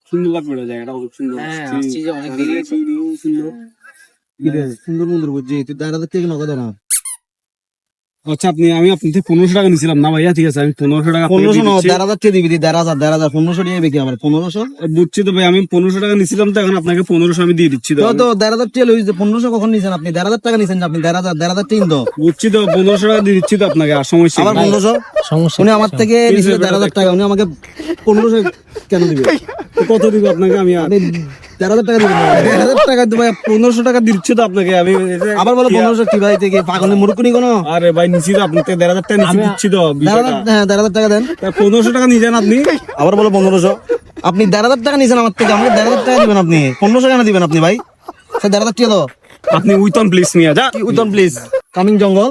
সুন্দর লাগবে জায়গাটা, অনেক সুন্দর। হ্যাঁ আসছি যে অনেক দেরি হয়েছে। সুন্দর সুন্দর মন্দির বুঝছি, তুই 4,000 টাকা নগদ না। আচ্ছা আমি আপনার থেকে 1500 টাকা নিছিলাম না ভাইয়া, ঠিক আছে আমি 1500 টাকা আপনাকে 1500 দিয়ে দিচ্ছি। 1,500 টাকা দিবি, 1,500 1500 টাকা বিক্রি আমার 1500। বুঝছি তো ভাই, আমি 1500 টাকা নিছিলাম, তো এখন আপনাকে 1500 আমি দিয়ে দিচ্ছি। তো তো 1,500 টাকা লইছে, 1500 কখন নিছেন আপনি? 1,500 টাকা নিছেন আপনি, 1,500 তিন তো। বুঝছি তো 1500 টাকা দিয়ে দিচ্ছি তো আপনাকে, আর সমস্যা আবার নেই। 1500 সমস্যা উনি আমার থেকে নিছিল 1,500 টাকা, উনি আমাকে 1500 কেন দিবে? তো কত দিব আপনাকে আমি? আপনি 1,500 টাকা দিবেন না? 1000 টাকা দিব ভাই, 1500 টাকা দিচ্ছি তো আপনাকে আমি। আবার বলো 1500 কি ভাই, থেকে পাগলের মুরুকুনি কোন? আরে ভাই নিছি তো আপনাকে 1000 টাকা নিচ্ছি, দিচ্ছি তো 1,500 টাকা দেন। 1500 টাকা নিয়ে যান আপনি। আবার বলো 1500। আপনি 1,500 টাকা নিছেন আমার থেকে, আমাকে 1,500 টাকা দিবেন আপনি, 1500 কেন দিবেন আপনি ভাই? স্যার 1,500 টাকা দাও। আপনি উইতন প্লিজ নিয়ে যা। উত্তম প্লিজ, কামিং জঙ্গল।